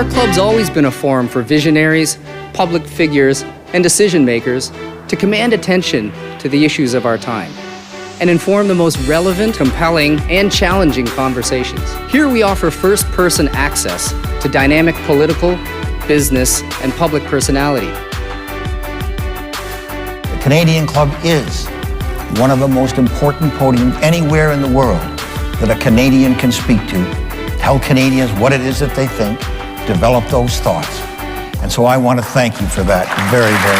Our club's always been a forum for visionaries, public figures, and decision makers to command attention to the issues of our time and inform the most relevant, compelling, and challenging conversations. Here we offer first-person access to dynamic political, business, and public personality. The Canadian Club is one of the most important podiums anywhere in the world that a Canadian can speak to, tell Canadians what it is that they think, develop those thoughts. And so I want to thank you for that very, very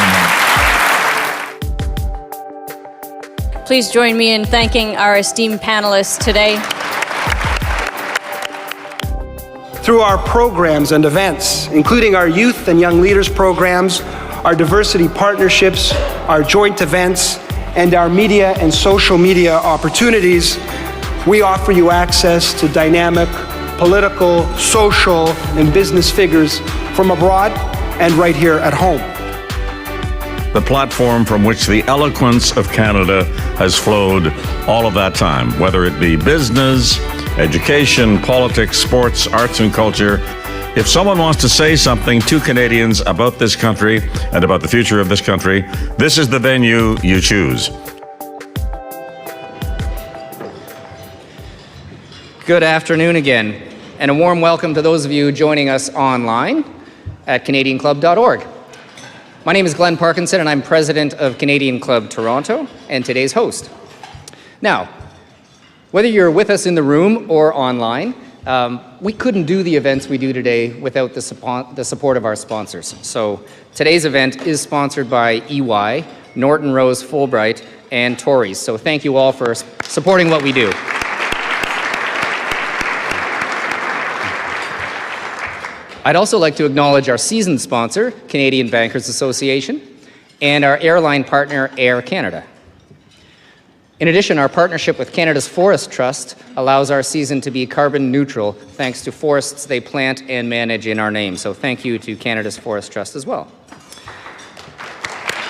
much. Please join me in thanking our esteemed panelists today. Through our programs and events, including our youth and young leaders programs, our diversity partnerships, our joint events, and our media and social media opportunities, we offer you access to dynamic political, social, and business figures from abroad and right here at home. The platform from which the eloquence of Canada has flowed all of that time, whether it be business, education, politics, sports, arts, and culture. If someone wants to say something to Canadians about this country and about the future of this country, this is the venue you choose. Good afternoon again, and a warm welcome to those of you joining us online at CanadianClub.org. My name is Glenn Parkinson, and I'm president of Canadian Club Toronto and today's host. Now, whether you're with us in the room or online, we couldn't do the events we do today without the support of our sponsors. So today's event is sponsored by EY, Norton Rose Fulbright, and Tories. So thank you all for supporting what we do. I'd also like to acknowledge our seasoned sponsor, Canadian Bankers Association, and our airline partner, Air Canada. In addition, our partnership with Canada's Forest Trust allows our season to be carbon neutral thanks to forests they plant and manage in our name. So thank you to Canada's Forest Trust as well.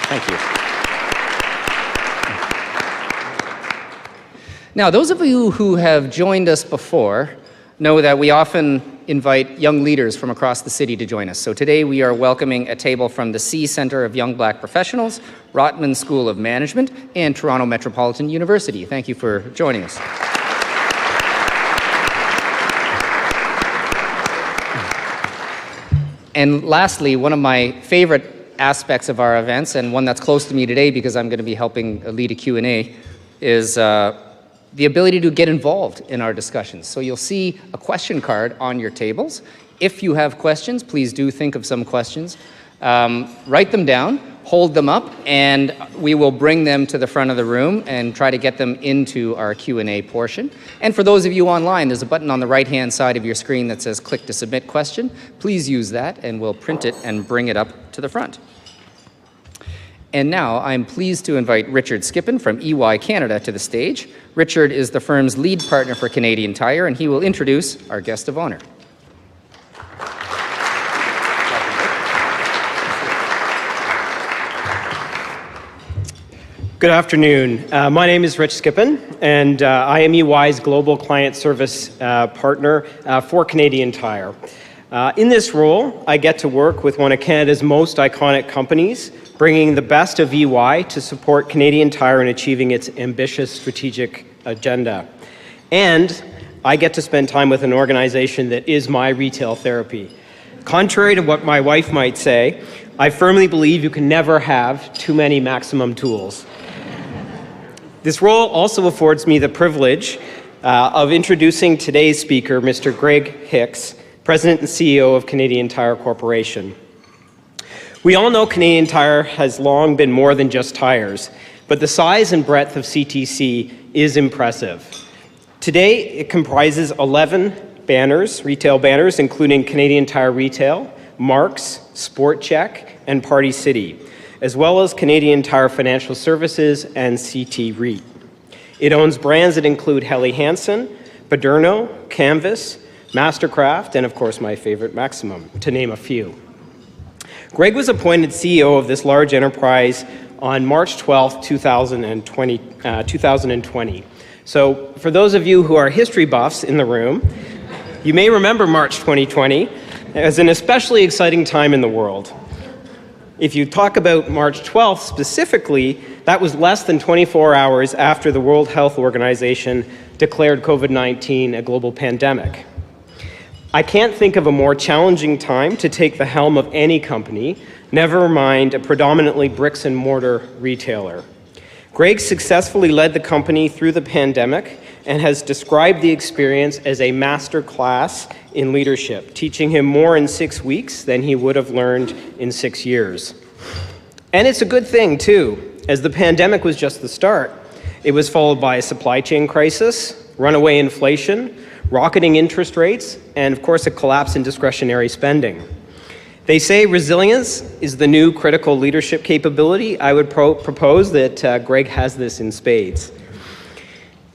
Thank you. Now, those of you who have joined us before know that we often invite young leaders from across the city to join us. So today we are welcoming a table from the C Centre of Young Black Professionals, Rotman School of Management, and Toronto Metropolitan University. Thank you for joining us. And lastly, one of my favorite aspects of our events, and one that's close to me today because I'm going to be helping lead a Q&A, is the ability to get involved in our discussions. So you'll see a question card on your tables. If you have questions, please do think of some questions. Write them down, hold them up, and we will bring them to the front of the room and try to get them into our Q&A portion. And for those of you online, there's a button on the right-hand side of your screen that says click to submit question. Please use that and we'll print it and bring it up to the front. And now I'm pleased to invite Richard Skippon from EY Canada to the stage. Richard is the firm's lead partner for Canadian Tire, and he will introduce our guest of honor. Good afternoon. My name is Rich Skippon, and I am EY's Global Client Service Partner for Canadian Tire. In this role, I get to work with one of Canada's most iconic companies, bringing the best of EY to support Canadian Tire in achieving its ambitious strategic agenda. And I get to spend time with an organization that is my retail therapy. Contrary to what my wife might say, I firmly believe you can never have too many maximum tools. This role also affords me the privilege of introducing today's speaker, Mr. Greg Hicks, President and CEO of Canadian Tire Corporation. We all know Canadian Tire has long been more than just tires, but the size and breadth of CTC is impressive. Today, it comprises 11 banners, retail banners, including Canadian Tire Retail, Marks, Sport Chek, and Party City, as well as Canadian Tire Financial Services and CT REIT. It owns brands that include Helly Hansen, Paderno, Canvas, Mastercraft, and of course my favorite, Maximum, to name a few. Greg was appointed CEO of this large enterprise on March 12, 2020. So for those of you who are history buffs in the room, you may remember March 2020 as an especially exciting time in the world. If you talk about March 12th specifically, that was less than 24 hours after the World Health Organization declared COVID-19 a global pandemic. I can't think of a more challenging time to take the helm of any company, never mind a predominantly bricks and mortar retailer. Greg successfully led the company through the pandemic and has described the experience as a master class in leadership, teaching him more in 6 weeks than he would have learned in 6 years. And it's a good thing, too, as the pandemic was just the start. It was followed by a supply chain crisis, runaway inflation, rocketing interest rates, and of course a collapse in discretionary spending. They say resilience is the new critical leadership capability. I would propose that Greg has this in spades.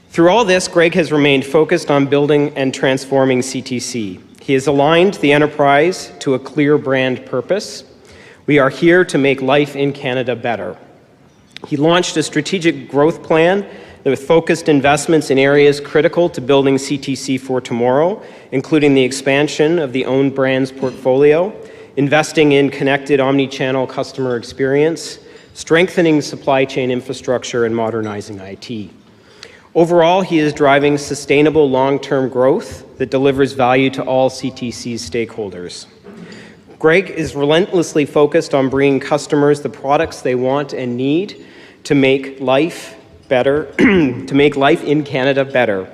Through all this, Greg has remained focused on building and transforming CTC. He has aligned the enterprise to a clear brand purpose. We are here to make life in Canada better. He launched a strategic growth plan with focused investments in areas critical to building CTC for tomorrow, including the expansion of the owned brands portfolio, investing in connected omni-channel customer experience, strengthening supply chain infrastructure, and modernizing IT. Overall, he is driving sustainable long-term growth that delivers value to all CTC's stakeholders. Greg is relentlessly focused on bringing customers the products they want and need to make life better, to make life in Canada better.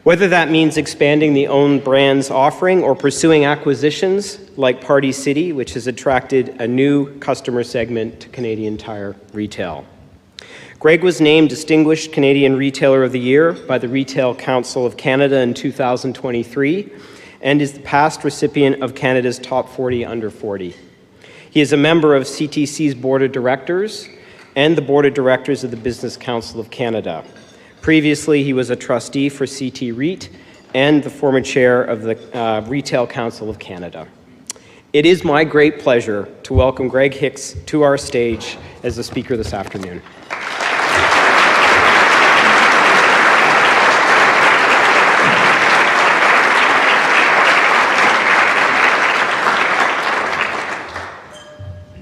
Whether that means expanding the own brands offering or pursuing acquisitions like Party City, which has attracted a new customer segment to Canadian Tire Retail. Greg was named Distinguished Canadian Retailer of the Year by the Retail Council of Canada in 2023 and is the past recipient of Canada's Top 40 Under 40. He is a member of CTC's Board of Directors and the Board of Directors of the Business Council of Canada. Previously, he was a trustee for CT REIT and the former chair of the Retail Council of Canada. It is my great pleasure to welcome Greg Hicks to our stage as the speaker this afternoon.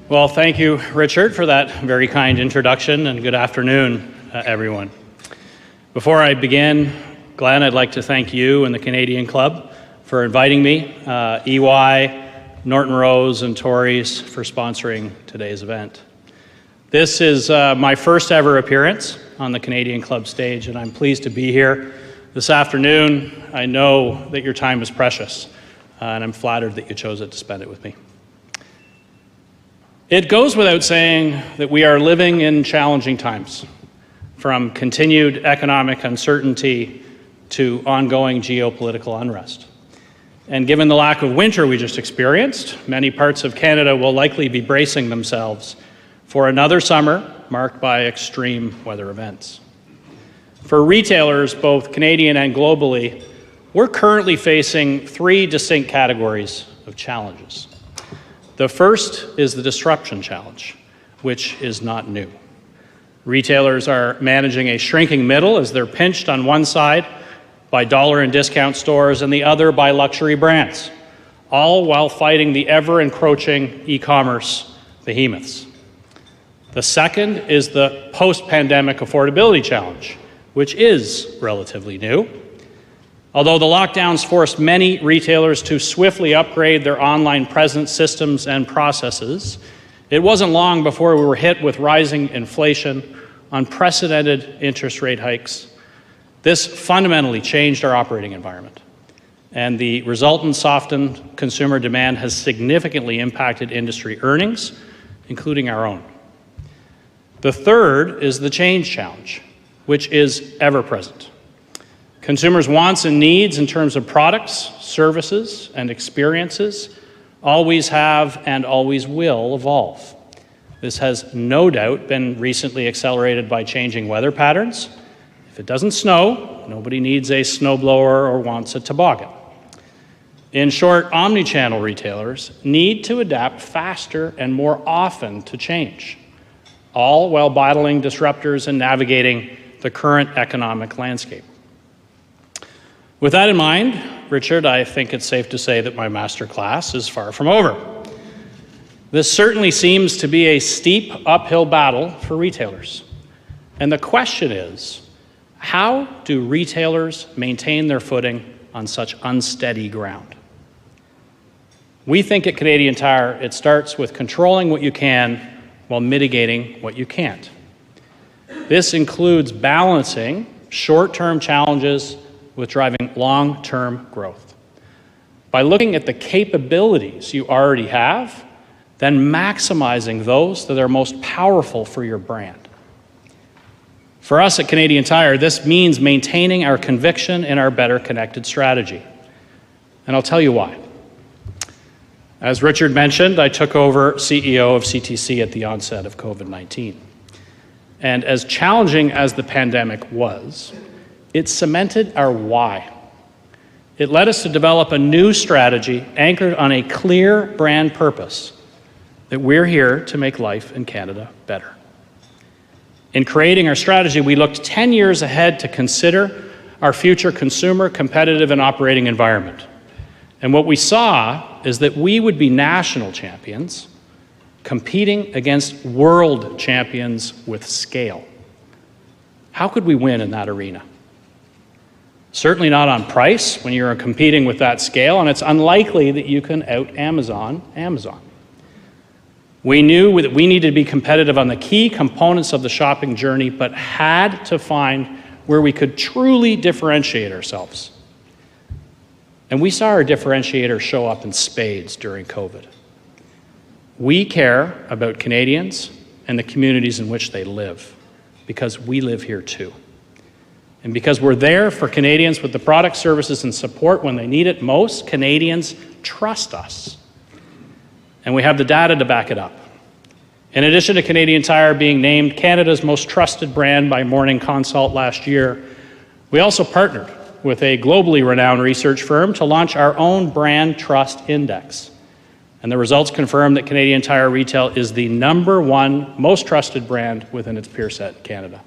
Well, thank you, Richard, for that very kind introduction, and good afternoon, everyone. Before I begin, Glenn, I'd like to thank you and the Canadian Club for inviting me, EY, Norton Rose, and Tories for sponsoring today's event. This is my first ever appearance on the Canadian Club stage, and I'm pleased to be here this afternoon. I know that your time is precious, and I'm flattered that you chose it to spend it with me. It goes without saying that we are living in challenging times, from continued economic uncertainty to ongoing geopolitical unrest. And given the lack of winter we just experienced, many parts of Canada will likely be bracing themselves for another summer marked by extreme weather events. For retailers, both Canadian and globally, we're currently facing three distinct categories of challenges. The first is the disruption challenge, which is not new. Retailers are managing a shrinking middle as they're pinched on one side by dollar and discount stores and the other by luxury brands, all while fighting the ever-encroaching e-commerce behemoths. The second is the post-pandemic affordability challenge, which is relatively new. Although the lockdowns forced many retailers to swiftly upgrade their online presence systems and processes, it wasn't long before we were hit with rising inflation, unprecedented interest rate hikes. This fundamentally changed our operating environment, and the resultant softened consumer demand has significantly impacted industry earnings, including our own. The third is the change challenge, which is ever present. Consumers' wants and needs in terms of products, services, and experiences always have and always will evolve. This has no doubt been recently accelerated by changing weather patterns. If it doesn't snow, nobody needs a snowblower or wants a toboggan. In short, omni-channel retailers need to adapt faster and more often to change, all while battling disruptors and navigating the current economic landscape. With that in mind, Richard, I think it's safe to say that my masterclass is far from over. This certainly seems to be a steep uphill battle for retailers. And the question is, how do retailers maintain their footing on such unsteady ground? We think at Canadian Tire, it starts with controlling what you can while mitigating what you can't. This includes balancing short-term challenges with driving long-term growth. By looking at the capabilities you already have, then maximizing those that are most powerful for your brand. For us at Canadian Tire, this means maintaining our conviction in our Better Connected strategy. And I'll tell you why. As Richard mentioned, I took over CEO of CTC at the onset of COVID-19. And as challenging as the pandemic was, it cemented our why. It led us to develop a new strategy anchored on a clear brand purpose that we're here to make life in Canada better. In creating our strategy, we looked 10 years ahead to consider our future consumer, competitive, and operating environment. And what we saw is that we would be national champions competing against world champions with scale. How could we win in that arena? Certainly not on price when you're competing with that scale, and it's unlikely that you can out-Amazon Amazon. We knew that we needed to be competitive on the key components of the shopping journey, but had to find where we could truly differentiate ourselves. And we saw our differentiator show up in spades during COVID. We care about Canadians and the communities in which they live, because we live here too. And because we're there for Canadians with the products, services, and support when they need it most, Canadians trust us. And we have the data to back it up. In addition to Canadian Tire being named Canada's most trusted brand by Morning Consult last year, we also partnered with a globally renowned research firm to launch our own brand trust index. And the results confirm that Canadian Tire Retail is the #1 most trusted brand within its peer set in Canada.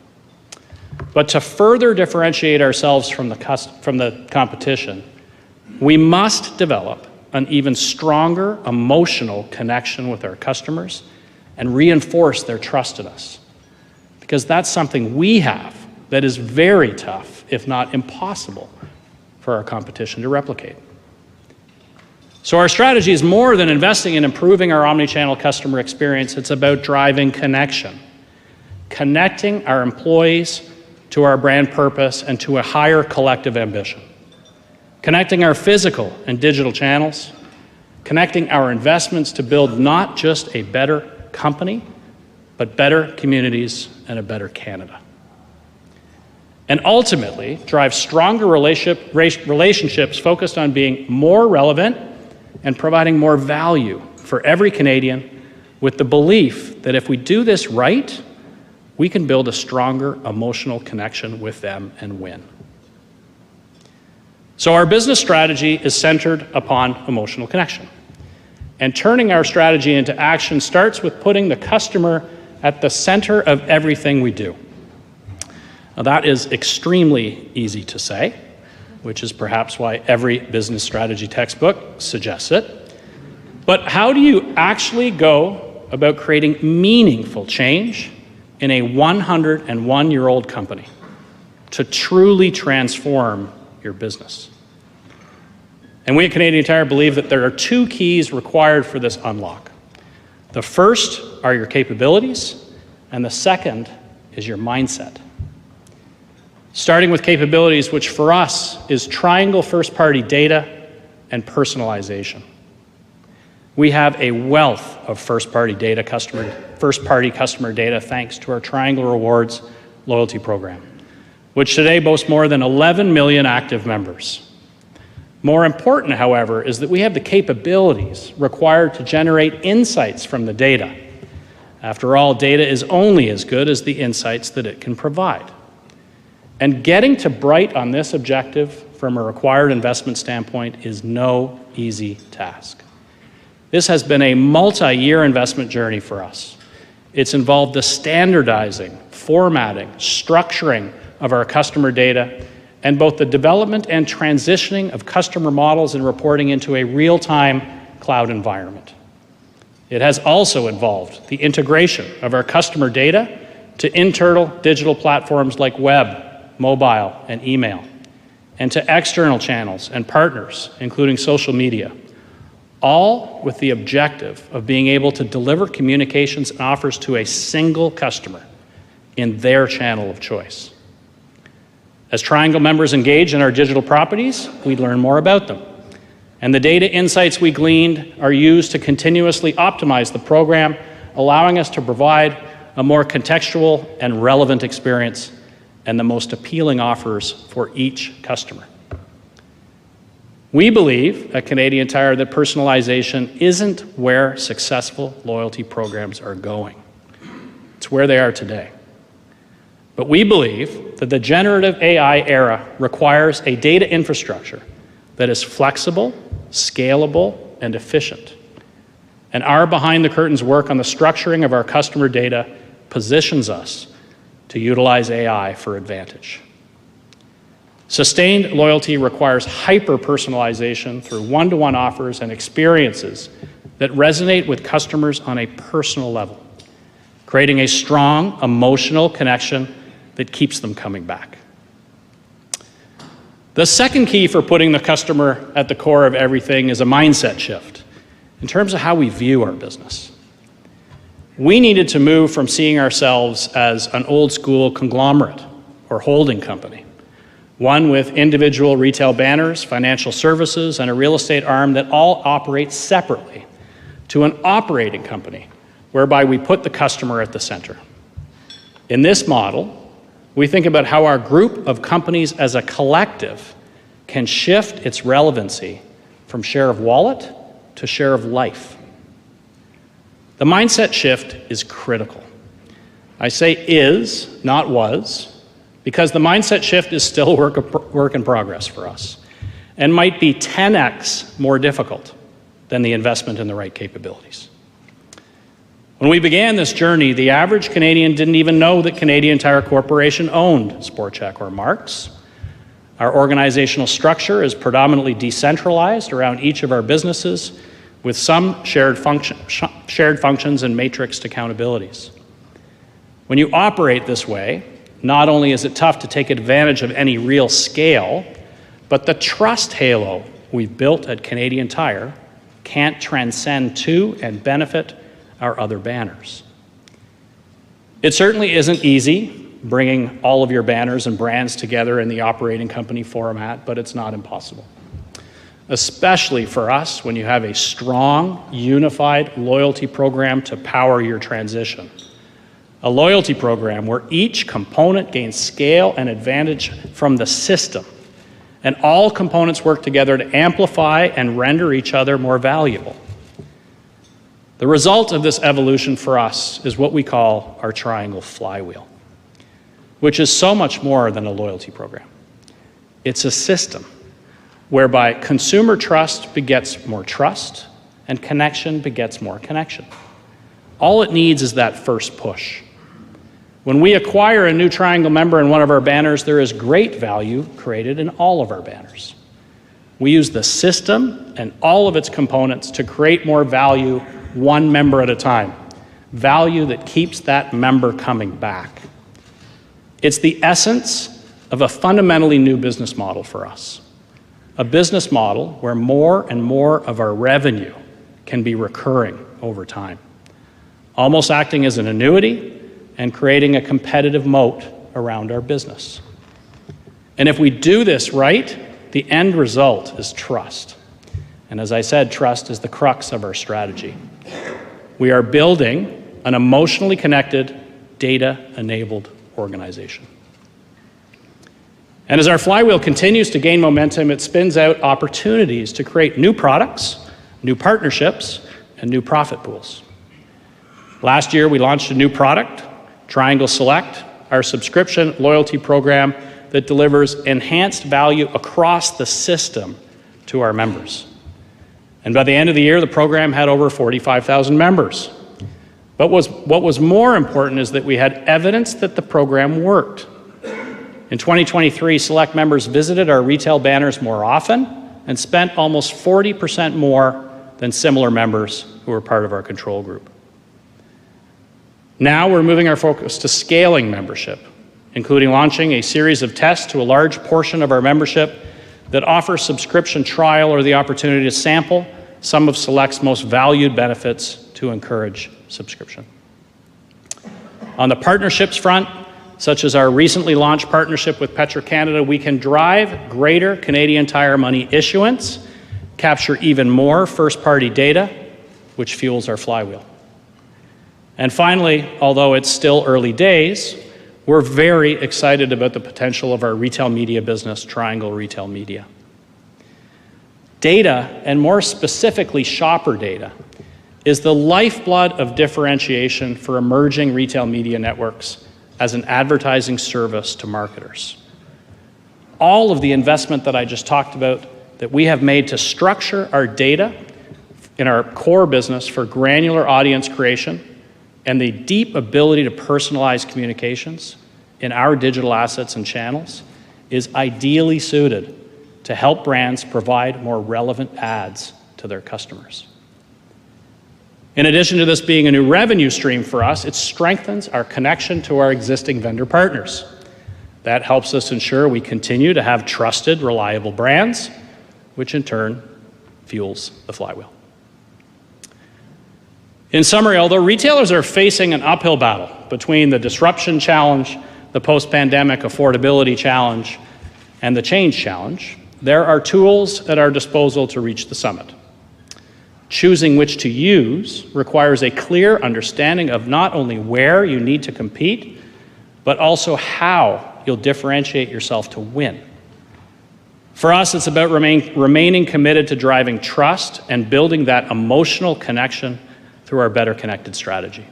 But to further differentiate ourselves from the competition, we must develop an even stronger emotional connection with our customers and reinforce their trust in us. Because that's something we have that is very tough, if not impossible, for our competition to replicate. So our strategy is more than investing in improving our omnichannel customer experience. It's about driving connection, connecting our employees to our brand purpose and to a higher collective ambition, connecting our physical and digital channels, connecting our investments to build not just a better company, but better communities and a better Canada. And ultimately, drive stronger relationships focused on being more relevant and providing more value for every Canadian, with the belief that if we do this right, we can build a stronger emotional connection with them and win. So our business strategy is centered upon emotional connection. And turning our strategy into action starts with putting the customer at the center of everything we do. Now, that is extremely easy to say, which is perhaps why every business strategy textbook suggests it. But how do you actually go about creating meaningful change in a 101-year-old company to truly transform your business? And we at Canadian Tire believe that there are 2 keys required for this unlock. The first are your capabilities, and the second is your mindset. Starting with capabilities, which for us is triangle first-party data and personalization. We have a wealth of first-party customer data thanks to our Triangle Rewards loyalty program, which today boasts more than 11 million active members. More important, however, is that we have the capabilities required to generate insights from the data. After all, data is only as good as the insights that it can provide. And getting to bright on this objective from a required investment standpoint is no easy task. This has been a multi-year investment journey for us. It's involved the standardizing, formatting, structuring of our customer data, and both the development and transitioning of customer models and reporting into a real-time cloud environment. It has also involved the integration of our customer data to internal digital platforms like web, mobile, and email, and to external channels and partners, including social media, all with the objective of being able to deliver communications and offers to a single customer in their channel of choice. As Triangle members engage in our digital properties, we learn more about them. And the data insights we gleaned are used to continuously optimize the program, allowing us to provide a more contextual and relevant experience and the most appealing offers for each customer. We believe at Canadian Tire that personalization isn't where successful loyalty programs are going. It's where they are today. But we believe that the generative AI era requires a data infrastructure that is flexible, scalable, and efficient. And our behind-the-curtains work on the structuring of our customer data positions us to utilize AI for advantage. Sustained loyalty requires hyper-personalization through one-to-one offers and experiences that resonate with customers on a personal level, creating a strong emotional connection that keeps them coming back. The second key for putting the customer at the core of everything is a mindset shift in terms of how we view our business. We needed to move from seeing ourselves as an old-school conglomerate or holding company, one with individual retail banners, financial services, and a real estate arm that all operate separately, to an operating company whereby we put the customer at the center. In this model, we think about how our group of companies as a collective can shift its relevancy from share of wallet to share of life. The mindset shift is critical. I say is, not was, because the mindset shift is still work in progress for us and might be 10x more difficult than the investment in the right capabilities. When we began this journey, the average Canadian didn't even know that Canadian Tire Corporation owned Sport Chek or Mark's. Our organizational structure is predominantly decentralized around each of our businesses, with some shared functions and matrixed accountabilities. When you operate this way, not only is it tough to take advantage of any real scale, but the trust halo we've built at Canadian Tire can't transcend to and benefit our other banners. It certainly isn't easy bringing all of your banners and brands together in the operating company format, but it's not impossible. Especially for us when you have a strong, unified loyalty program to power your transition. A loyalty program where each component gains scale and advantage from the system, and all components work together to amplify and render each other more valuable. The result of this evolution for us is what we call our Triangle flywheel, which is so much more than a loyalty program. It's a system whereby consumer trust begets more trust and connection begets more connection. All it needs is that first push. When we acquire a new Triangle member in one of our banners, there is great value created in all of our banners. We use the system and all of its components to create more value one member at a time, value that keeps that member coming back. It's the essence of a fundamentally new business model for us, a business model where more and more of our revenue can be recurring over time, almost acting as an annuity and creating a competitive moat around our business. And if we do this right, the end result is trust. And as I said, trust is the crux of our strategy. We are building an emotionally connected, data-enabled organization. And as our flywheel continues to gain momentum, it spins out opportunities to create new products, new partnerships, and new profit pools. Last year, we launched a new product, Triangle Select, our subscription loyalty program that delivers enhanced value across the system to our members. And by the end of the year, the program had over 45,000 members. But what was more important is that we had evidence that the program worked. In 2023, Select members visited our retail banners more often and spent almost 40% more than similar members who were part of our control group. Now we're moving our focus to scaling membership, including launching a series of tests to a large portion of our membership that offers subscription trial or the opportunity to sample some of Select's most valued benefits to encourage subscription. On the partnerships front, such as our recently launched partnership with Petro-Canada, we can drive greater Canadian Tire money issuance, capture even more first-party data, which fuels our flywheel. And finally, although it's still early days, we're very excited about the potential of our retail media business, Triangle Retail Media. Data, and more specifically shopper data, is the lifeblood of differentiation for emerging retail media networks as an advertising service to marketers. All of the investment that I just talked about that we have made to structure our data in our core business for granular audience creation and the deep ability to personalize communications in our digital assets and channels is ideally suited to help brands provide more relevant ads to their customers. In addition to this being a new revenue stream for us, it strengthens our connection to our existing vendor partners. That helps us ensure we continue to have trusted, reliable brands, which in turn fuels the flywheel. In summary, although retailers are facing an uphill battle between the disruption challenge, the post-pandemic affordability challenge, and the change challenge, there are tools at our disposal to reach the summit. Choosing which to use requires a clear understanding of not only where you need to compete, but also how you'll differentiate yourself to win. For us, it's about remaining committed to driving trust and building that emotional connection through our Better Connected strategy.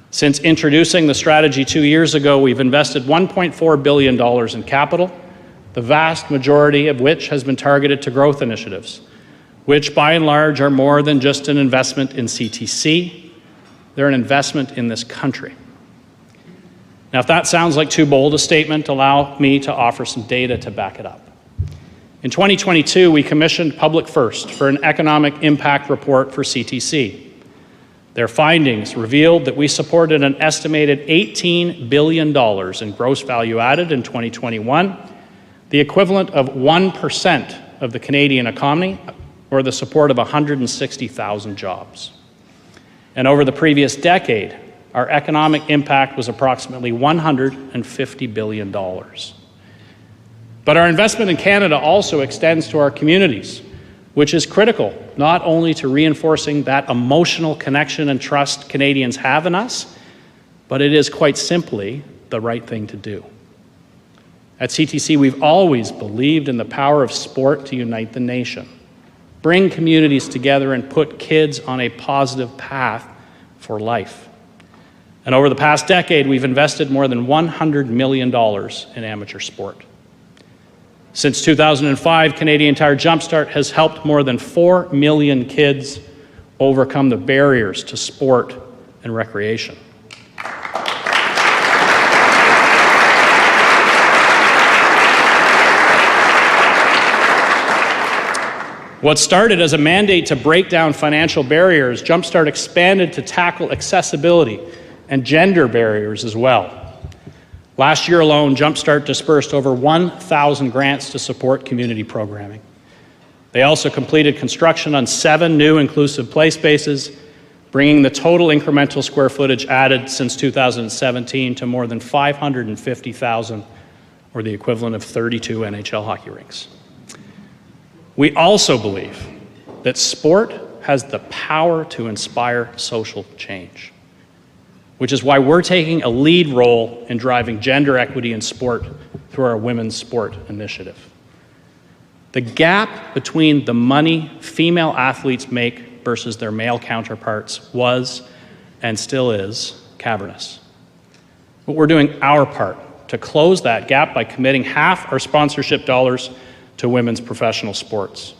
Since introducing the strategy 2 years ago, we've invested $1.4 billion in capital, the vast majority of which has been targeted to growth initiatives, which by and large are more than just an investment in CTC, they're an investment in this country. Now, if that sounds like too bold a statement, allow me to offer some data to back it up. In 2022, we commissioned Public First for an economic impact report for CTC. Their findings revealed that we supported an estimated $18 billion in gross value added in 2021, the equivalent of 1% of the Canadian economy, or the support of 160,000 jobs. And over the previous decade, our economic impact was approximately $150 billion. But our investment in Canada also extends to our communities, which is critical not only to reinforcing that emotional connection and trust Canadians have in us, but it is quite simply the right thing to do. At CTC, we've always believed in the power of sport to unite the nation, bring communities together, and put kids on a positive path for life. And over the past decade, we've invested more than $100 million in amateur sport. Since 2005, Canadian Tire Jumpstart has helped more than 4 million kids overcome the barriers to sport and recreation. What started as a mandate to break down financial barriers, Jumpstart expanded to tackle accessibility and gender barriers as well. Last year alone, Jumpstart dispersed over 1,000 grants to support community programming. They also completed construction on 7 new inclusive play spaces, bringing the total incremental square footage added since 2017 to more than 550,000, or the equivalent of 32 NHL hockey rinks. We also believe that sport has the power to inspire social change, which is why we're taking a lead role in driving gender equity in sport through our Women's Sport Initiative. The gap between the money female athletes make versus their male counterparts was, and still is, cavernous. But we're doing our part to close that gap by committing half our sponsorship dollars to women's professional sports.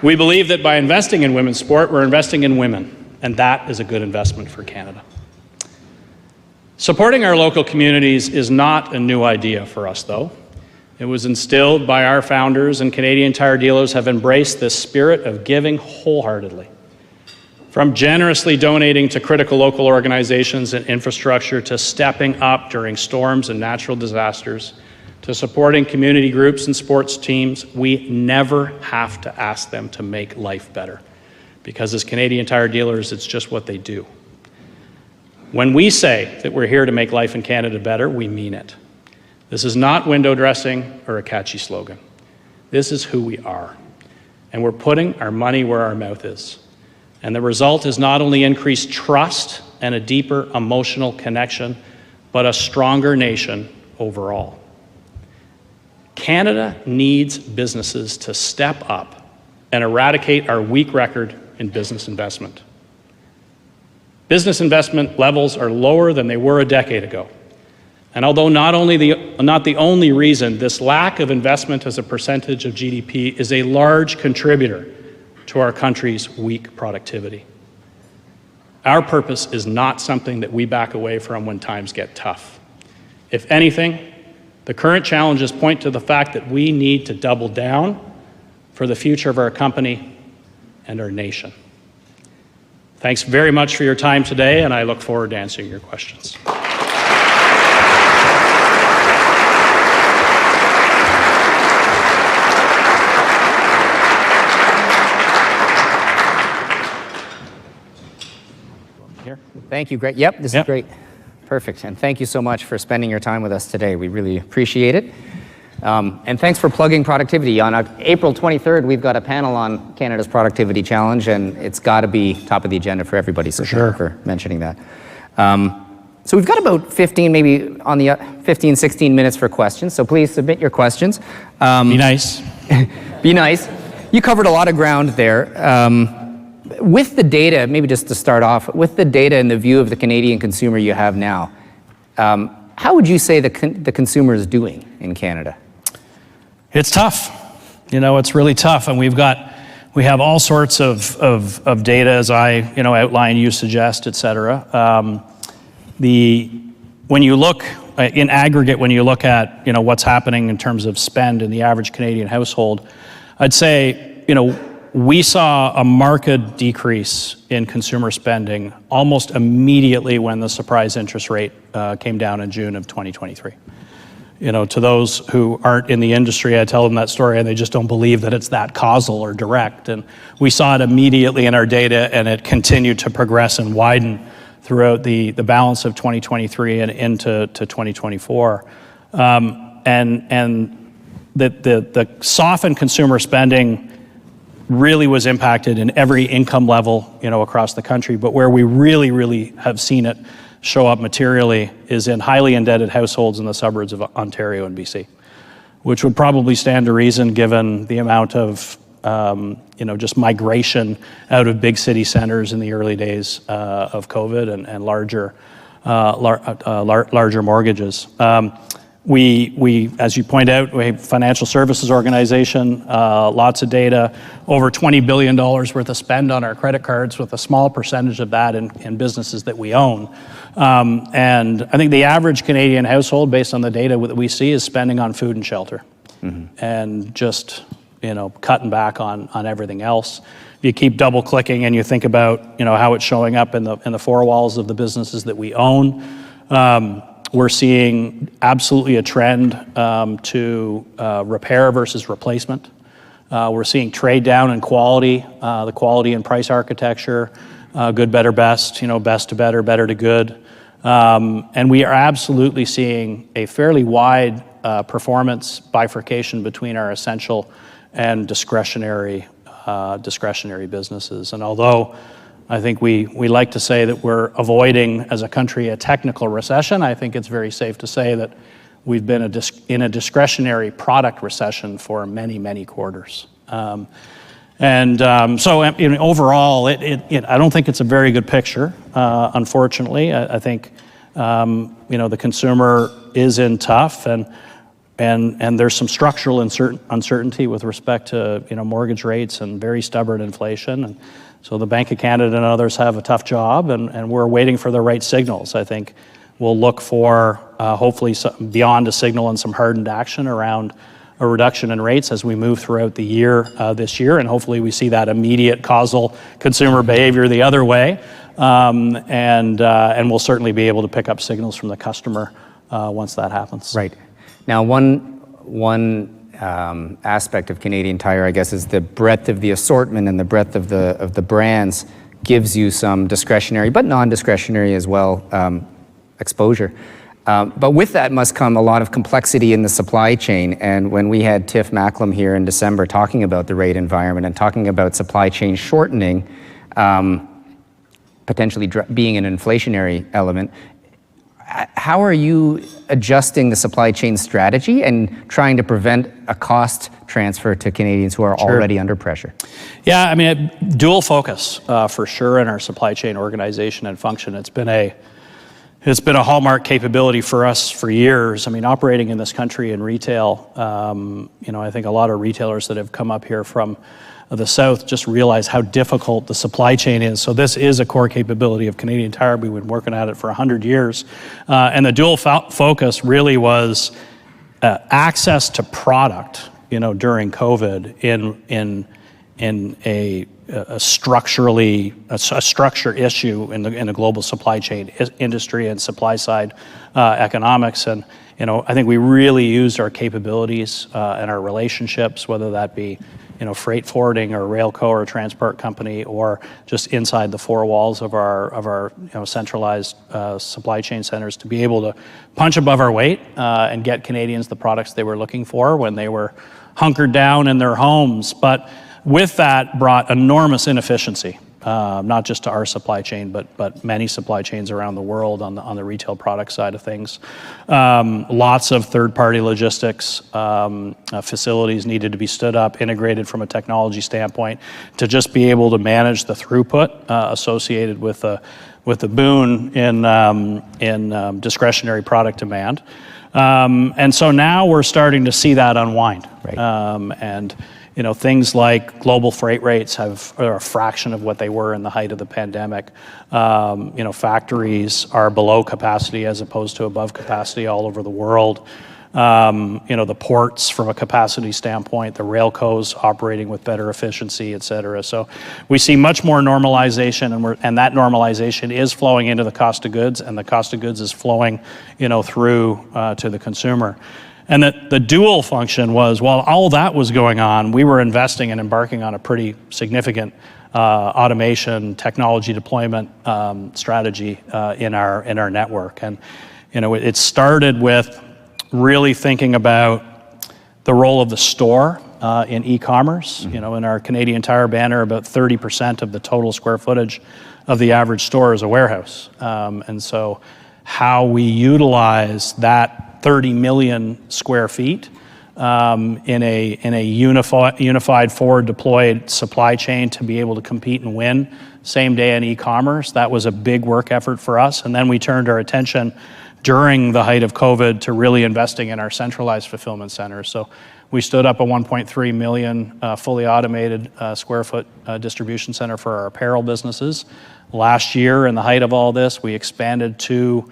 We believe that by investing in women's sport, we're investing in women, and that is a good investment for Canada. Supporting our local communities is not a new idea for us, though. It was instilled by our founders, and Canadian Tire dealers have embraced this spirit of giving wholeheartedly. From generously donating to critical local organizations and infrastructure, to stepping up during storms and natural disasters, to supporting community groups and sports teams, we never have to ask them to make life better. Because as Canadian Tire dealers, it's just what they do. When we say that we're here to make life in Canada better, we mean it. This is not window dressing or a catchy slogan. This is who we are. And we're putting our money where our mouth is. And the result is not only increased trust and a deeper emotional connection, but a stronger nation overall. Canada needs businesses to step up and eradicate our weak record in business investment. Business investment levels are lower than they were a decade ago. And although not the only reason, this lack of investment as a percentage of GDP is a large contributor to our country's weak productivity. Our purpose is not something that we back away from when times get tough. If anything, the current challenges point to the fact that we need to double down for the future of our company and our nation. Thanks very much for your time today, and I look forward to answering your questions. Here. Thank you, Greg. Yep, this is great. Perfect. And thank you so much for spending your time with us today. We really appreciate it. And thanks for plugging productivity. On April 23rd, we've got a panel on Canada's Productivity Challenge, and it's got to be top of the agenda for everybody. So thank you for mentioning that. So we've got about 15, maybe on the 15, 16 minutes for questions. So please submit your questions. Be nice. Be nice. You covered a lot of ground there. With the data, maybe just to start off, with the data and the view of the Canadian consumer you have now, how would you say the consumer is doing in Canada? It's tough. You know, it's really tough, and we have all sorts of data, as I outline, you suggest, et cetera. When you look in aggregate, when you look at what's happening in terms of spend in the average Canadian household, I'd say we saw a marked decrease in consumer spending almost immediately when the surprise interest rate came down in June of 2023. To those who aren't in the industry, I tell them that story and they just don't believe that it's that causal or direct. And we saw it immediately in our data, and it continued to progress and widen throughout the balance of 2023 and into 2024. And the softened consumer spending really was impacted in every income level, across the country. But where we really have seen it show up materially is in highly indebted households in the suburbs of Ontario and BC, which would probably stand to reason given the amount of just migration out of big city centers in the early days of COVID and larger mortgages. We, as you point out, we have a financial services organization, lots of data, over $20 billion worth of spend on our credit cards, with a small percentage of that in businesses that we own. And I think the average Canadian household, based on the data that we see, is spending on food and shelter, and just cutting back on everything else. If you keep double clicking and you think about how it's showing up in the four walls of the businesses that we own, we're seeing absolutely a trend to repair versus replacement. We're seeing trade down in quality, the quality and price architecture, good, better, best, best to better, better to good. And we are absolutely seeing a fairly wide performance bifurcation between our essential and discretionary businesses. And although I think we like to say that we're avoiding, as a country, a technical recession, I think it's very safe to say that we've been in a discretionary product recession for many quarters. So overall, I don't think it's a very good picture, unfortunately. I think the consumer is in tough, and and there's some structural uncertainty with respect to mortgage rates and very stubborn inflation. And so the Bank of Canada and others have a tough job, and we're waiting for the right signals. I think we'll look for hopefully beyond a signal and some hardened action around a reduction in rates as we move throughout the year this year, and hopefully we see that immediate causal consumer behavior the other way, and we'll certainly be able to pick up signals from the customer once that happens. Right. Now, one aspect of Canadian Tire, I guess, is the breadth of the assortment and the breadth of the brands gives you some discretionary, but non-discretionary as well, exposure. But with that must come a lot of complexity in the supply chain. And when we had Tiff Macklem here in December talking about the rate environment and talking about supply chain shortening, potentially being an inflationary element, how are you adjusting the supply chain strategy and trying to prevent a cost transfer to Canadians who are already under pressure? Yeah, I mean, dual focus for sure in our supply chain organization and function. It's been a hallmark capability for us for years. I mean, operating in this country in retail, I think a lot of retailers that have come up here from the South just realize how difficult the supply chain is. So this is a core capability of Canadian Tire. We've been working at it for 100 years. And the dual focus really was access to product, during COVID in a structure issue in the global supply chain industry and supply side economics. And I think we really used our capabilities and our relationships, whether that be freight forwarding or railco or transport company, or just inside the four walls of our centralized supply chain centers, to be able to punch above our weight and get Canadians the products they were looking for when they were hunkered down in their homes. But with that brought enormous inefficiency, not just to our supply chain, but many supply chains around the world on the retail product side of things. Lots of third-party logistics facilities needed to be stood up, integrated from a technology standpoint, to just be able to manage the throughput associated with the boom in discretionary product demand. And so now we're starting to see that unwind. Right. Things like global freight rates are a fraction of what they were in the height of the pandemic. Factories are below capacity as opposed to above capacity all over the world. The ports from a capacity standpoint, the railcos operating with better efficiency, et cetera. So we see much more normalization, and that normalization is flowing into the cost of goods, and the cost of goods is flowing, through to the consumer. And that the dual function was, while all that was going on, we were investing and embarking on a pretty significant automation technology deployment strategy in our network. And it started with really thinking about the role of the store in e-commerce. In our Canadian Tire banner, about 30% of the total square footage of the average store is a warehouse. And so how we utilize that 30 million square feet in a unified forward deployed supply chain to be able to compete and win same day in e-commerce. That was a big work effort for us. And then we turned our attention during the height of COVID to really investing in our centralized fulfillment centers. So we stood up a 1.3 million fully automated square foot distribution center for our apparel businesses. Last year, in the height of all this, we expanded to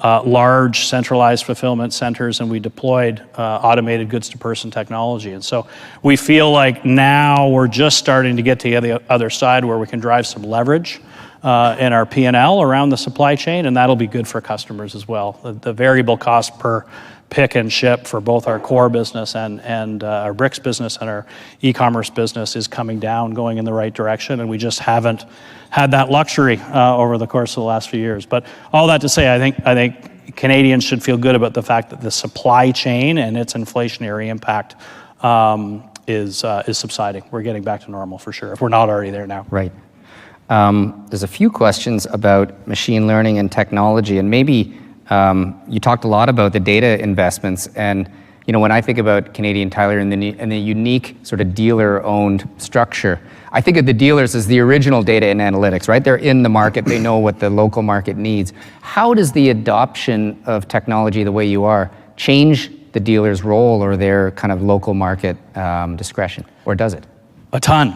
large centralized fulfillment centers, and we deployed automated goods-to-person technology. And so we feel like now we're just starting to get to the other side where we can drive some leverage in our P&L around the supply chain, and that'll be good for customers as well. The variable cost per pick and ship for both our core business and our bricks business and our e-commerce business is coming down, going in the right direction, and we just haven't had that luxury over the course of the last few years. But all that to say, I think Canadians should feel good about the fact that the supply chain and its inflationary impact is subsiding. We're getting back to normal for sure, if we're not already there now. Right. There's a few questions about machine learning and technology, and maybe you talked a lot about the data investments. And when I think about Canadian Tire and the unique sort of dealer-owned structure, I think of the dealers as the original data and analytics, right? They're in the market, they know what the local market needs. How does the adoption of technology the way you are change the dealer's role or their kind of local market discretion, or does it? A ton.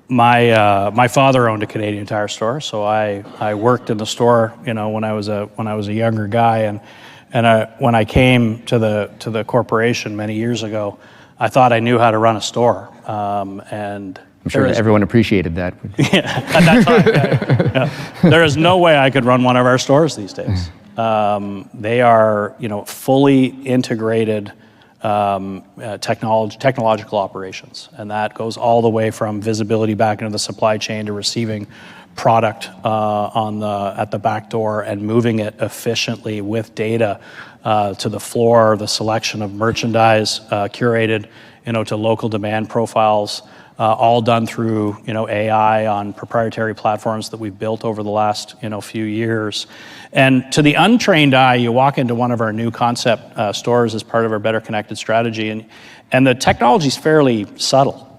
My father owned a Canadian Tire store, so I worked in the store, when I was a younger guy, and when I came to the corporation many years ago, I thought I knew how to run a store, and I'm sure everyone appreciated that. Yeah, at that time, yeah. There is no way I could run one of our stores these days. They are, fully integrated technological operations, and that goes all the way from visibility back into the supply chain to receiving product at the back door and moving it efficiently with data to the floor, the selection of merchandise curated, to local demand profiles. All done through AI on proprietary platforms that we've built over the last few years. And to the untrained eye, you walk into one of our new concept stores as part of our Better Connected strategy, and the technology is fairly subtle.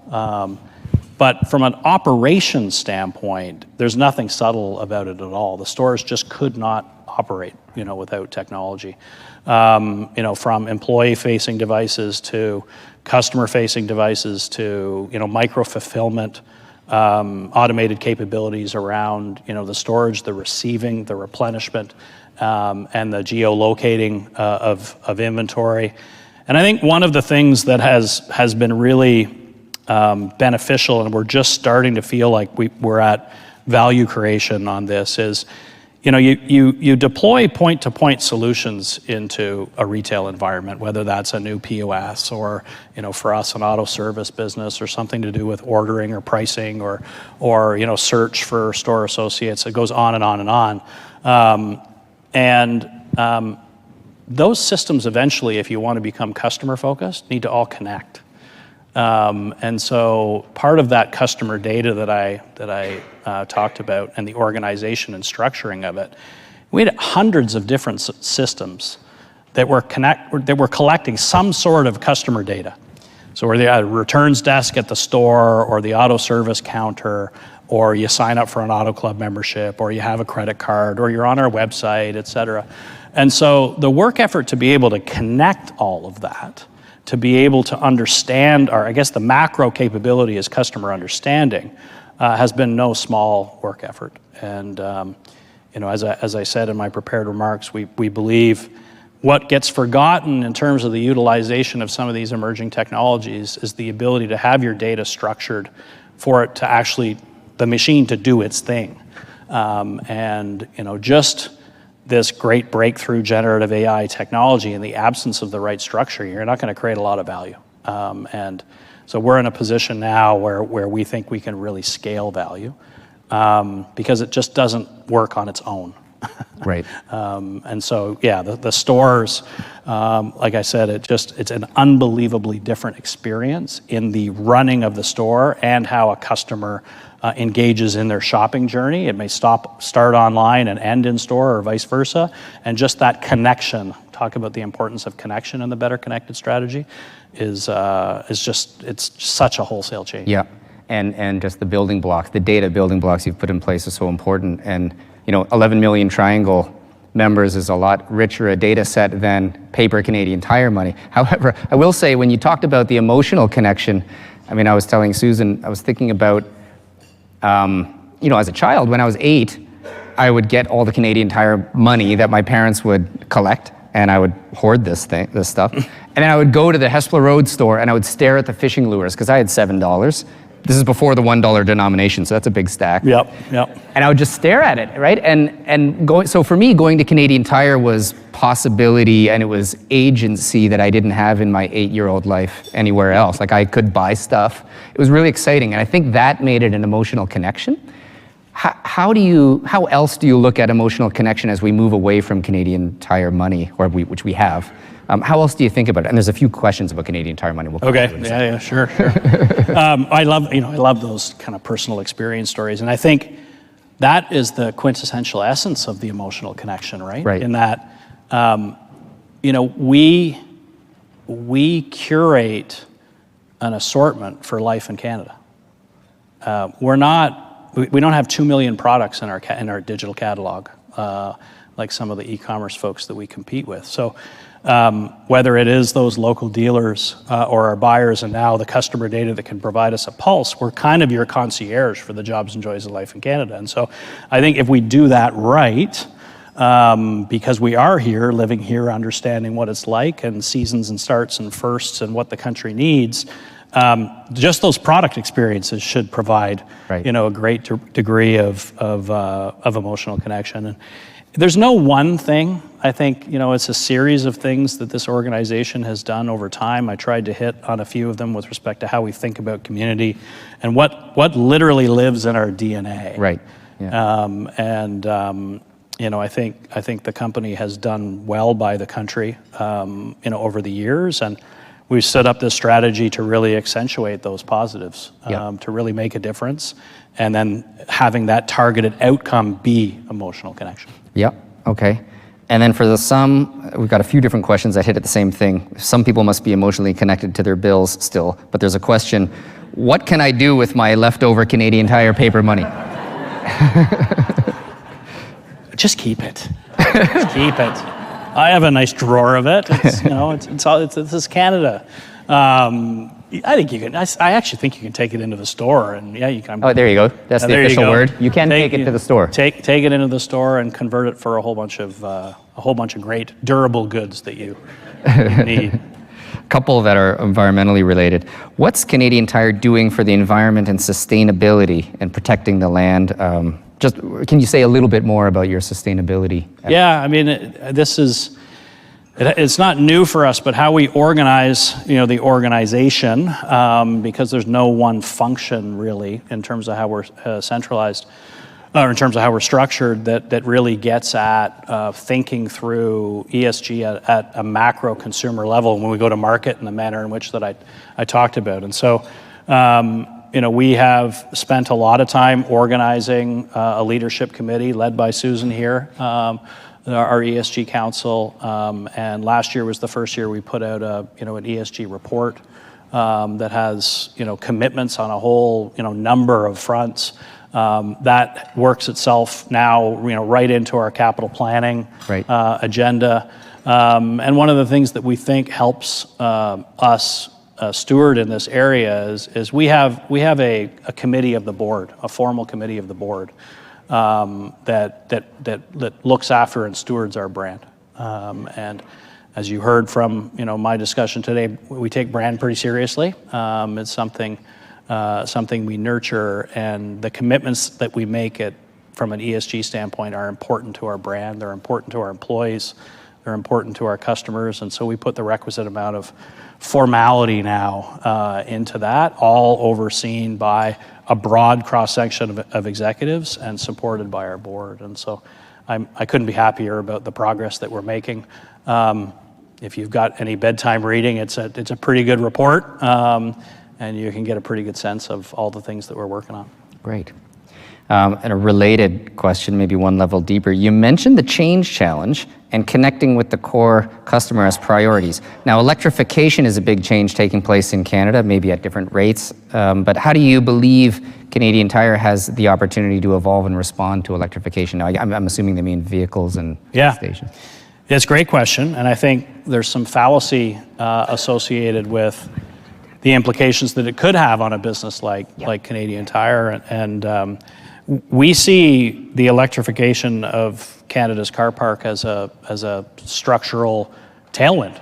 But from an operations standpoint, there's nothing subtle about it at all. The stores just could not operate without technology. From employee-facing devices to customer-facing devices to micro-fulfillment, automated capabilities around the storage, the receiving, the replenishment, and the geolocating of inventory. And I think one of the things that has been really beneficial, and we're just starting to feel like we're at value creation on this, is you deploy point-to-point solutions into a retail environment, whether that's a new POS or, for us, an auto service business or something to do with ordering or pricing or search for store associates. It goes on and on and on. Those systems eventually, if you want to become customer-focused, need to all connect. And so part of that customer data that I talked about and the organization and structuring of it, we had hundreds of different systems that were collecting some sort of customer data. So whether you had a returns desk at the store or the auto service counter, or you sign up for an auto club membership, or you have a credit card, or you're on our website, et cetera. And so the work effort to be able to connect all of that, to be able to understand, or I guess the macro capability is customer understanding, has been no small work effort. And as I said in my prepared remarks, we believe what gets forgotten in terms of the utilization of some of these emerging technologies is the ability to have your data structured for it to actually, the machine to do its thing. Just this great breakthrough generative AI technology in the absence of the right structure, you're not going to create a lot of value. And so we're in a position now where we think we can really scale value because it just doesn't work on its own. Right. And so, yeah, the stores, like I said, it's an unbelievably different experience in the running of the store and how a customer engages in their shopping journey. It may start online and end in store, or vice versa. And just that connection, talk about the importance of connection in the Better Connected strategy, it's such a wholesale change. Yeah, and just the building blocks, the data building blocks you've put in place are so important. And 11 million Triangle members is a lot richer a data set than paper Canadian Tire money. However, I will say, when you talked about the emotional connection, I was telling Susan, I was thinking about, as a child, when I was 8, I would get all the Canadian Tire money that my parents would collect, and I would hoard this stuff. And then I would go to the Hespeler Road store and I would stare at the fishing lures because I had $7. This is before the $1 denomination, so that's a big stack. Yep. And I would just stare at it, right? So for me, going to Canadian Tire was possibility, and it was agency that I didn't have in my 8-year-old life anywhere else. Like, I could buy stuff. It was really exciting, and I think that made it an emotional connection. How else do you look at emotional connection as we move away from Canadian Tire money, which we have? How else do you think about it? And there's a few questions about Canadian Tire money. Okay. Yeah, sure. I love those kind of personal experience stories, and I think that is the quintessential essence of the emotional connection, right? Right. In that, we curate an assortment for life in Canada. We don't have 2 million products in our digital catalog. like some of the e-commerce folks that we compete with. So whether it is those local dealers or our buyers and now the customer data that can provide us a pulse, we're kind of your concierge for the jobs and joys of life in Canada. And so I think if we do that right, because we are here, living here, understanding what it's like and seasons and starts and firsts and what the country needs, just those product experiences should provide, a great degree of emotional connection. And there's no one thing. I think, it's a series of things that this organization has done over time. I tried to hit on a few of them with respect to how we think about community and what literally lives in our DNA. Right. Yeah. I think the company has done well by the country, over the years, and we've set up this strategy to really accentuate those positives, to really make a difference, and then having that targeted outcome be emotional connection. Yep. Okay. And then for we've got a few different questions that hit at the same thing. Some people must be emotionally connected to their bills still, but there's a question: what can I do with my leftover Canadian Tire paper money? Just keep it. Just keep it. I have a nice drawer of it. This is Canada. I think you can. I actually think you can take it into the store, and you can. Oh, there you go. That's the official word. You can take it to the store. Take it into the store and convert it for a whole bunch of great durable goods that you need. A couple that are environmentally related. What's Canadian Tire doing for the environment and sustainability and protecting the land? Can you say a little bit more about your sustainability? Yeah, I mean, it's not new for us, but how we organize, the organization, because there's no one function really in terms of how we're centralized, or in terms of how we're structured, that really gets at thinking through ESG at a macro consumer level when we go to market in the manner in which that I talked about. And so, we have spent a lot of time organizing a leadership committee led by Susan here, our ESG council, and last year was the first year we put out an ESG report that has commitments on a whole number of fronts. That works itself now right into our capital planning agenda, and one of the things that we think helps us steward in this area is we have a committee of the board, a formal committee of the board, that looks after and stewards our brand. And as you heard from my discussion today, we take brand pretty seriously. It's something we nurture, and the commitments that we make from an ESG standpoint are important to our brand. They're important to our employees. They're important to our customers, and so we put the requisite amount of formality now into that, all overseen by a broad cross-section of executives and supported by our board. And so I couldn't be happier about the progress that we're making. If you've got any bedtime reading, it's a pretty good report, and you can get a pretty good sense of all the things that we're working on. Great. And a related question, maybe one level deeper. You mentioned the change challenge and connecting with the core customer as priorities. Now, electrification is a big change taking place in Canada, maybe at different rates. But how do you believe Canadian Tire has the opportunity to evolve and respond to electrification? Now, I'm assuming they mean vehicles and stations. It's a great question, and I think there's some fallacy associated with the implications that it could have on a business like Canadian Tire. And we see the electrification of Canada's car park as a structural tailwind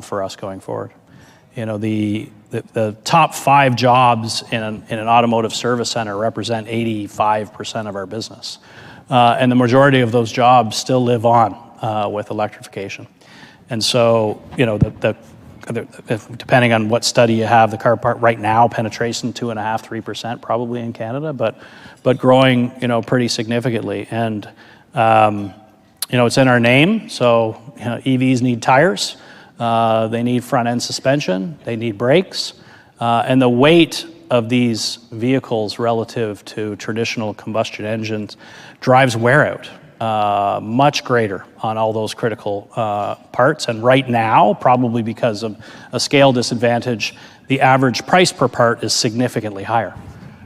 for us going forward. The top 5 jobs in an automotive service center represent 85% of our business, and the majority of those jobs still live on with electrification. And so, depending on what study you have, the car park right now penetration 2.5–3% probably in Canada, but growing pretty significantly. And it's in our name. So EVs need tires, they need front end suspension, they need brakes, and the weight of these vehicles relative to traditional combustion engines drives wear out much greater on all those critical parts. And right now, probably because of a scale disadvantage, the average price per part is significantly higher.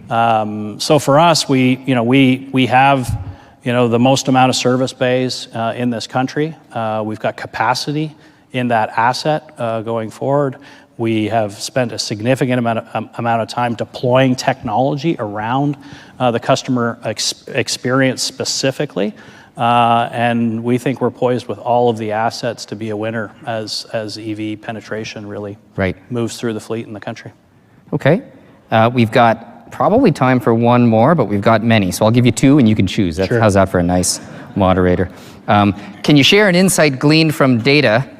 So for us, we have the most amount of service bays in this country. We've got capacity in that asset going forward. We have spent a significant amount of time deploying technology around the customer experience specifically. And we think we're poised with all of the assets to be a winner as EV penetration really moves through the fleet in the country. Okay. We've got probably time for one more, but we've got many. So I'll give you two and you can choose. Sure. How's that for a nice moderator? Can you share an insight gleaned from data,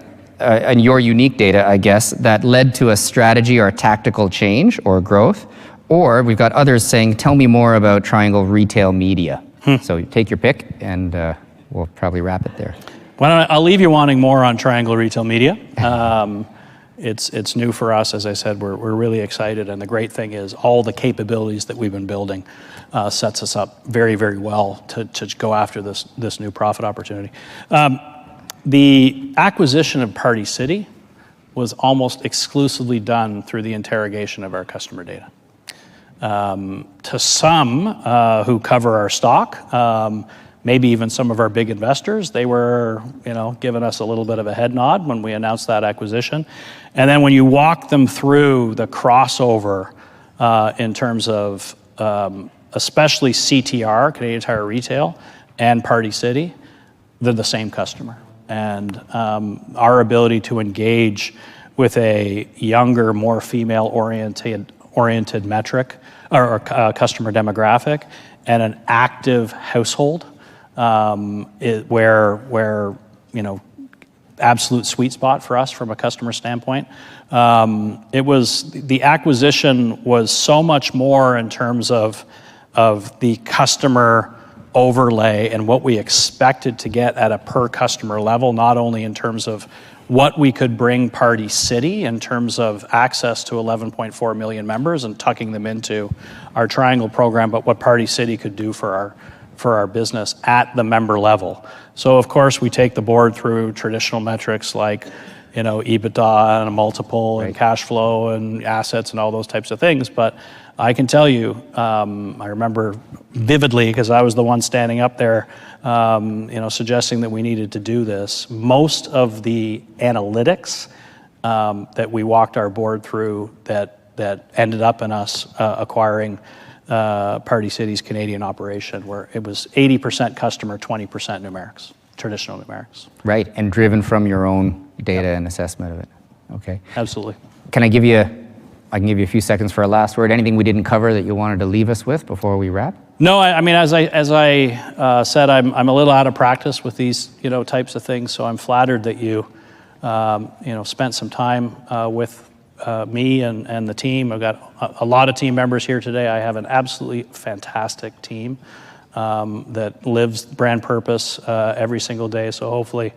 and your unique data, I guess, that led to a strategy or a tactical change or growth? Or we've got others saying, tell me more about Triangle Retail Media. So take your pick, and we'll probably wrap it there. Well, I'll leave you wanting more on Triangle Retail Media. It's new for us, as I said. We're really excited, and the great thing is all the capabilities that we've been building sets us up very, very well to go after this new profit opportunity. The acquisition of Party City was almost exclusively done through the interrogation of our customer data. To some who cover our stock, maybe even some of our big investors, they were, giving us a little bit of a head nod when we announced that acquisition. And then when you walk them through the crossover in terms of especially CTR, Canadian Tire Retail, and Party City, they're the same customer. And our ability to engage with a younger, more female-oriented metric or customer demographic and an active household, where absolute sweet spot for us from a customer standpoint. The acquisition was so much more in terms of the customer overlay and what we expected to get at a per customer level, not only in terms of what we could bring Party City in terms of access to 11.4 million members and tucking them into our Triangle program, but what Party City could do for our business at the member level. So of course we take the board through traditional metrics like EBITDA and a multiple and cash flow and assets and all those types of things, but I can tell you, I remember vividly, because I was the one standing up there, suggesting that we needed to do this. Most of the analytics that we walked our board through that ended up in us acquiring Party City's Canadian operation, where it was 80% customer, 20% numerics, traditional numerics. Right, and driven from your own data and assessment of it. Okay. Absolutely. I can give you a few seconds for a last word. Anything we didn't cover that you wanted to leave us with before we wrap? No, I mean, as I said, I'm a little out of practice with these types of things, so I'm flattered that you spent some time with me and the team. I've got a lot of team members here today. I have an absolutely fantastic team that lives brand purpose every single day. So hopefully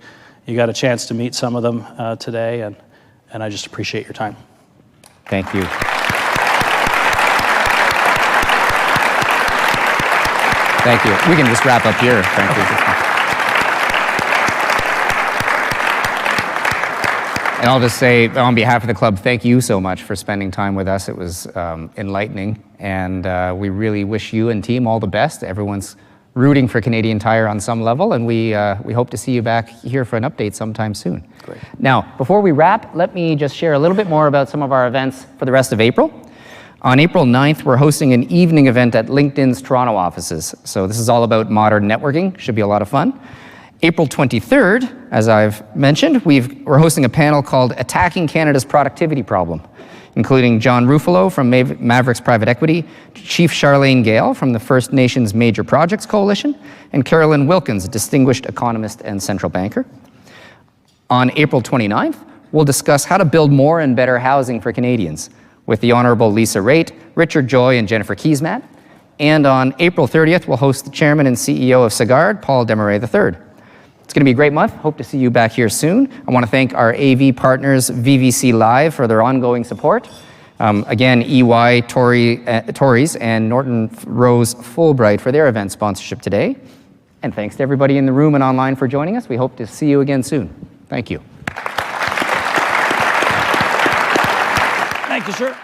you got a chance to meet some of them today, and I just appreciate your time. Thank you. Thank you. We can just wrap up here, frankly. And I'll just say, on behalf of the club, thank you so much for spending time with us. It was enlightening, and we really wish you and team all the best. Everyone's rooting for Canadian Tire on some level, and we hope to see you back here for an update sometime soon. Great. Now, before we wrap, let me just share a little bit more about some of our events for the rest of April. On April 9th, we're hosting an evening event at LinkedIn's Toronto offices. So this is all about modern networking. Should be a lot of fun. April 23rd, as I've mentioned, we're hosting a panel called Attacking Canada's Productivity Problem, including John Ruffalo from Mavericks Private Equity, Chief Charlene Gale from the First Nations Major Projects Coalition, and Carolyn Wilkins, a distinguished economist and central banker. On April 29th, we'll discuss how to build more and better housing for Canadians with the Honourable Lisa Raitt, Richard Joy, and Jennifer Keesmaat. And on April 30th, we'll host the Chairman and CEO of Sagard, Paul Desmarais III. It's going to be a great month. Hope to see you back here soon. I want to thank our AV partners, VVC Live, for their ongoing support. Again, EY, Tories, and Norton Rose Fulbright for their event sponsorship today. And thanks to everybody in the room and online for joining us. We hope to see you again soon. Thank you. Thank you, sir.